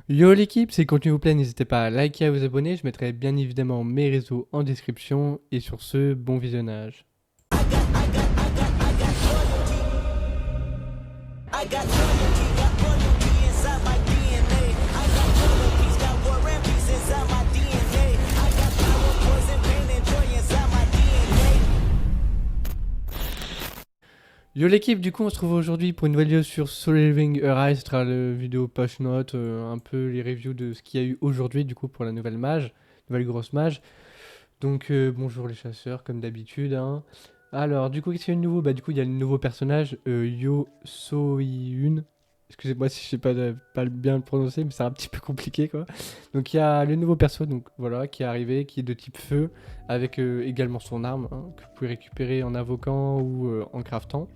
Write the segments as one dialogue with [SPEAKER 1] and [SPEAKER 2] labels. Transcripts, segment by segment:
[SPEAKER 1] Yo l'équipe, si le contenu vous plaît, n'hésitez pas à liker et à vous abonner. Je mettrai bien évidemment mes réseaux en description. Et sur ce, bon visionnage.
[SPEAKER 2] I got loyalty, got loyalty inside my DNA. I got world peace, got war and peace inside my DNA. I got power, poison, pain, and joy inside my DNA.
[SPEAKER 1] Yo l'équipe, du coup on se trouve aujourd'hui pour une nouvelle vidéo sur Solo Leveling Arise. Ce sera le vidéo push note, un peu les reviews de ce qu'il y a eu aujourd'hui du coup pour la nouvelle mage, nouvelle grosse mage. Donc bonjour les chasseurs comme d'habitude. Hein. Alors du coup qu'est-ce qu'il y a de nouveau? Bah du coup il y a le nouveau personnage Yo Sohyun. Excusez-moi si je sais pas bien le prononcer, mais c'est un petit peu compliqué quoi. Donc il y a le nouveau perso, donc voilà, qui est arrivé, qui est de type feu, avec également son arme, hein, que vous pouvez récupérer en invoquant ou en craftant.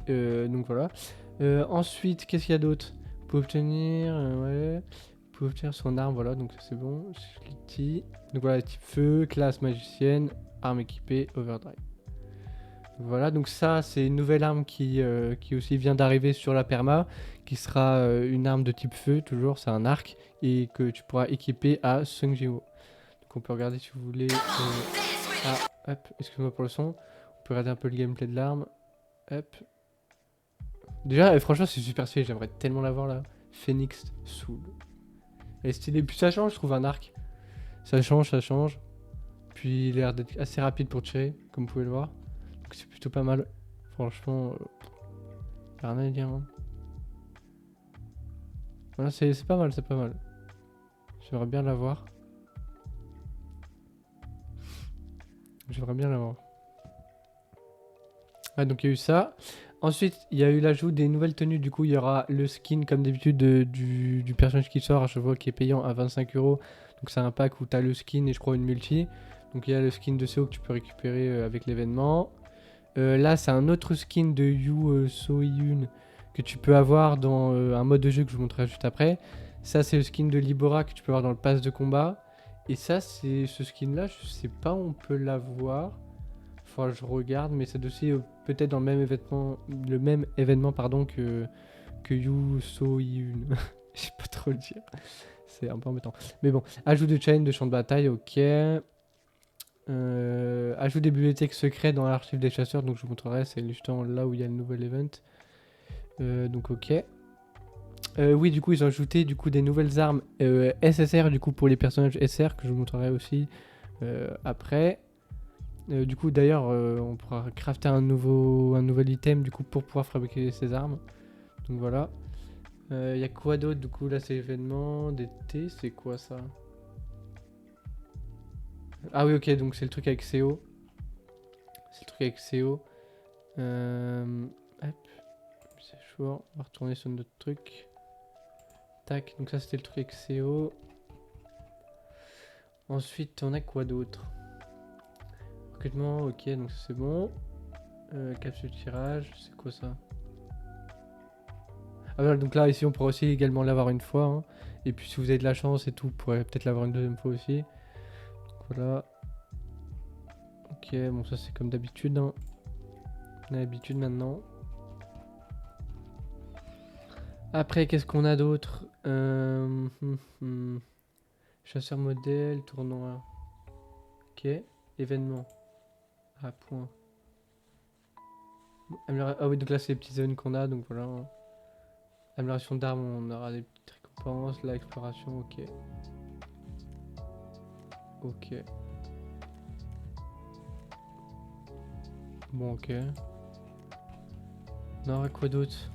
[SPEAKER 1] Donc voilà. Ensuite, qu'est-ce qu'il y a d'autre? Vous pouvez obtenir, ouais, vous pouvez obtenir son arme, voilà, donc ça c'est bon. Slitty. Donc voilà, type feu, classe magicienne, arme équipée, overdrive. Voilà, donc ça c'est une nouvelle arme qui aussi vient d'arriver sur la perma, qui sera une arme de type feu, toujours, c'est un arc, et que tu pourras équiper à Sungjiro. Donc on peut regarder si vous voulez. Ah, hop, excuse-moi pour le son. On peut regarder un peu le gameplay de l'arme. Hop. Déjà, franchement, c'est super stylé, j'aimerais tellement l'avoir là. Phoenix Soul. Elle est stylée, puis ça change, je trouve, un arc. Ça change, ça change. Puis il a l'air d'être assez rapide pour tirer, comme vous pouvez le voir. Donc c'est plutôt pas mal. Franchement, y'a rien à dire. Hein. Voilà, c'est pas mal, c'est pas mal. J'aimerais bien l'avoir. J'aimerais bien l'avoir. Ah, donc il y a eu ça. Ensuite, il y a eu l'ajout des nouvelles tenues. Du coup, il y aura le skin, comme d'habitude, du personnage qui sort à chaque fois qui est payant à 25 euros. Donc, c'est un pack où tu as le skin et je crois une multi. Donc, il y a le skin de CO que tu peux récupérer avec l'événement. Là, c'est un autre skin de Yu Sohyun que tu peux avoir dans un mode de jeu que je vous montrerai juste après. Ça, c'est le skin de Libora que tu peux avoir dans le pass de combat. Et ça, c'est ce skin-là, je sais pas où on peut l'avoir. Faudra que je regarde, mais c'est aussi peut-être dans le même événement pardon, que Yu So-Hyun. Je sais pas trop le dire. C'est un peu embêtant. Mais bon, ajout de chain de champ de bataille, ok. Ajout des bibliothèques secrètes dans l'archive des chasseurs, donc je vous montrerai, c'est justement là où il y a le nouvel event. Donc ok. Oui, du coup, ils ont ajouté du coup des nouvelles armes SSR du coup pour les personnages SR que je vous montrerai aussi après. Du coup, d'ailleurs, on pourra crafter un nouvel item du coup pour pouvoir fabriquer ces armes. Donc voilà. Il y a quoi d'autre? Du coup, là, c'est l'événement d'été. C'est quoi ça? Ah oui, ok, donc c'est le truc avec CO. C'est le truc avec CO. Hop, c'est chaud. On va retourner sur notre truc. Tac, donc ça, c'était le truc avec CO. Ensuite, on a quoi d'autre? Recrutement, ok, donc ça c'est bon. Capsule tirage, c'est quoi ça? Ah voilà, donc là, ici, on pourra aussi également l'avoir une fois. Hein. Et puis, si vous avez de la chance et tout, vous pourrez peut-être l'avoir une deuxième fois aussi. Donc voilà. Ok, bon, ça, c'est comme d'habitude. Hein. On a l'habitude maintenant. Après, qu'est-ce qu'on a d'autre Chasseur modèle, tournoi. Ok. Événement. Ah, point. Ah oui, donc là, c'est les petites zones qu'on a. Donc voilà. Hein. Amélioration d'armes, on aura des petites récompenses. Là, exploration, ok. Ok. Bon, ok. On aura quoi d'autre?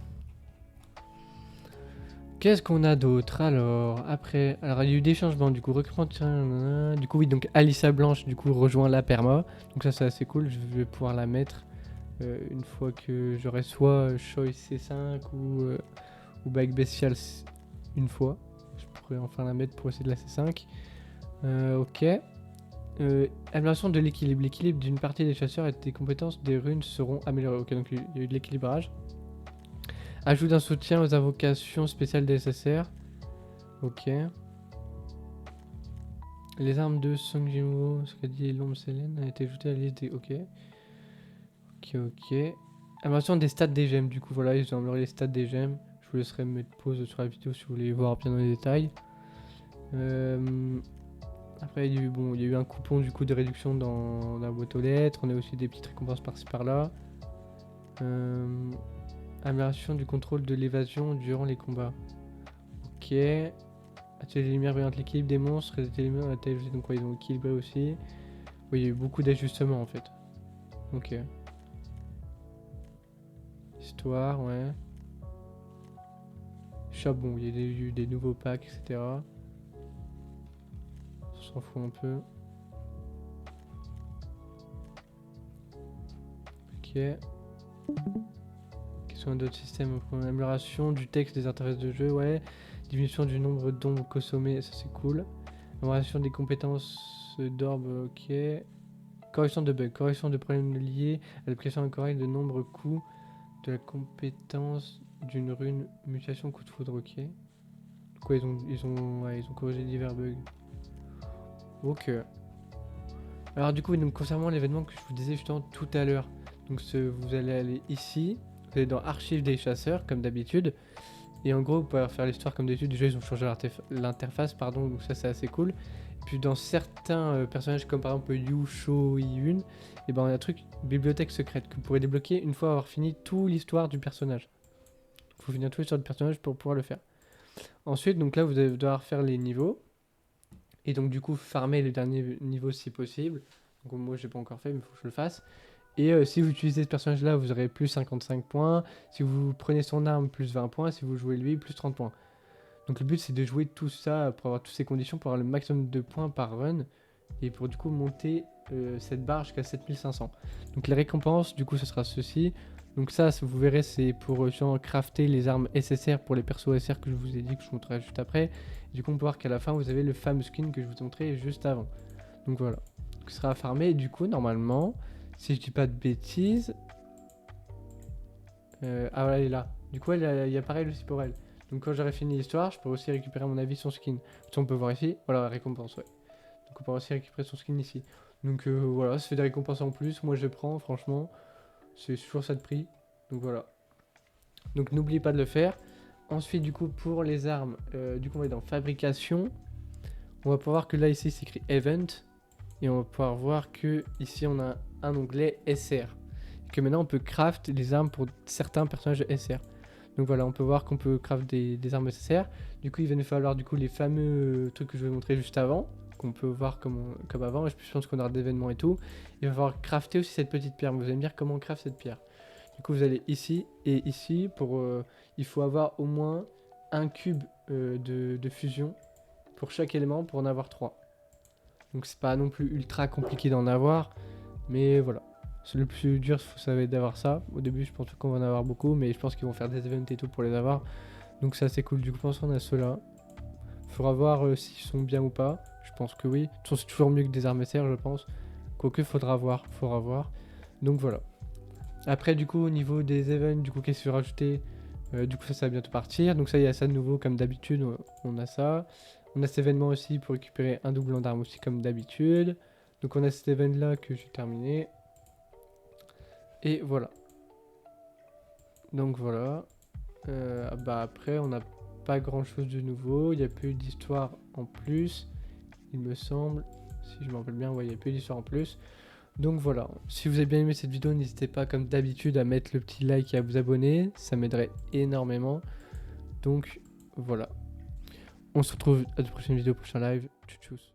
[SPEAKER 1] Qu'est-ce qu'on a d'autre alors? Après, alors il y a eu des changements du coup. Recrutement de... Du coup, oui, donc Alissa Blanche du coup rejoint la perma. Donc ça, c'est assez cool. Je vais pouvoir la mettre une fois que j'aurai soit Choice C5 ou Bike Bestial une fois. Je pourrais enfin la mettre pour essayer de la C5. Ok. Amélioration de l'équilibre. L'équilibre d'une partie des chasseurs et des compétences des runes seront améliorées. Ok, donc il y a eu de l'équilibrage. Ajout d'un soutien aux invocations spéciales des SSR. Ok. Les armes de Songjinwoo, ce qu'a dit l'ombre Célène, a été ajoutée à la liste des... Ok. Ok, ok. Amélioration des stats des gemmes, du coup, voilà, ils ont amélioré les stats des gemmes. Je vous laisserai mettre pause sur la vidéo si vous voulez voir bien dans les détails. Après, il y a eu un coupon du coup de réduction dans la boîte aux lettres. On a aussi des petites récompenses par-ci par-là. Amélioration du contrôle de l'évasion durant les combats. Ok. Attirer les lumières brillantes, l'équilibre des monstres, les éléments à taille, donc ils ont équilibré aussi. Oui, il y a eu beaucoup d'ajustements en fait. Ok. Histoire, ouais. Bon, il y a eu des nouveaux packs, etc. On s'en fout un peu. Ok. Question d'autres systèmes. Amélioration du texte des interfaces de jeu, ouais. Diminution du nombre d'ombres consommées, ça c'est cool. Amélioration des compétences d'orbe, ok. Correction de bugs, correction de problèmes liés à l'application incorrecte de nombreux coups de la compétence d'une rune mutation coup de foudre, ok. Donc ouais, ils ont corrigé divers bugs. Ok. Alors du coup, donc, concernant l'événement que je vous disais justement tout à l'heure, donc vous allez aller ici, vous allez dans archives des chasseurs comme d'habitude, et en gros vous pouvez faire l'histoire comme d'habitude. Déjà ils ont changé l'interface, pardon, donc ça c'est assez cool. Puis dans certains personnages comme par exemple Yu, Sho, Yun, et ben on a un truc bibliothèque secrète que vous pourrez débloquer une fois avoir fini toute l'histoire du personnage. Il faut finir toute l'histoire du personnage pour pouvoir le faire. Ensuite, donc là vous allez devoir faire les niveaux. Et donc du coup farmer les derniers niveaux si possible. Donc moi j'ai pas encore fait mais il faut que je le fasse. Et si vous utilisez ce personnage là vous aurez plus 55 points. Si vous prenez son arme plus 20 points. Si vous jouez lui plus 30 points. Donc le but c'est de jouer tout ça pour avoir toutes ces conditions pour avoir le maximum de points par run. Et pour du coup monter cette barre jusqu'à 7500. Donc les récompenses du coup ce sera ceci. Donc ça vous verrez c'est pour crafter les armes SSR pour les persos SR que je vous ai dit que je vous montrerai juste après. Du coup on peut voir qu'à la fin vous avez le fameux skin que je vous ai montré juste avant. Donc voilà. Donc, ce sera à farmer et du coup normalement, si je dis pas de bêtises... ah voilà elle est là. Du coup il y a pareil aussi pour elle. Donc quand j'aurai fini l'histoire, je peux aussi récupérer à mon avis son skin. Ça on peut voir ici, voilà la récompense, ouais. Donc on peut aussi récupérer son skin ici. Donc voilà, ça fait des récompenses en plus, moi je prends franchement. C'est toujours ça de prix. Donc voilà. Donc n'oubliez pas de le faire. Ensuite du coup pour les armes, du coup on va dans fabrication. On va pouvoir voir que là ici c'est écrit event. Et on va pouvoir voir que ici on a un onglet SR. Et que maintenant on peut craft les armes pour certains personnages SR. Donc voilà, on peut voir qu'on peut craft des armes SR. Du coup il va nous falloir du coup les fameux trucs que je vais vous montrer juste avant. Qu'on peut voir comme avant, et je pense qu'on aura d'événements et tout. Il va falloir crafter aussi cette petite pierre. Vous allez me dire comment on craft cette pierre. Du coup vous allez ici et ici pour il faut avoir au moins un cube de fusion pour chaque élément pour en avoir 3. Donc c'est pas non plus ultra compliqué d'en avoir, mais voilà. C'est le plus dur, ça va être d'avoir ça. Au début je pense qu'on va en avoir beaucoup, mais je pense qu'ils vont faire des events et tout pour les avoir. Donc ça c'est cool. Du coup je pense qu'on a ceux-là. Faudra voir s'ils sont bien ou pas. Je pense que oui. De toute façon, c'est toujours mieux que des armes SR, je pense. Quoique, faudra voir. Donc voilà. Après, du coup, au niveau des events, du coup, qu'est-ce que je vais rajouter du coup, ça va bientôt partir. Donc ça, il y a ça de nouveau, comme d'habitude. On a ça. On a cet événement aussi pour récupérer un doublant d'armes aussi, comme d'habitude. Donc on a cet event-là que j'ai terminé. Et voilà. Donc voilà. Bah après, on n'a pas grand chose de nouveau, il n'y a plus d'histoire en plus, il me semble, si je me rappelle bien, ouais, il n'y a plus d'histoire en plus. Donc voilà, si vous avez bien aimé cette vidéo, n'hésitez pas comme d'habitude à mettre le petit like et à vous abonner, ça m'aiderait énormément. Donc voilà, on se retrouve à de prochaines vidéos, prochain live, tchuss.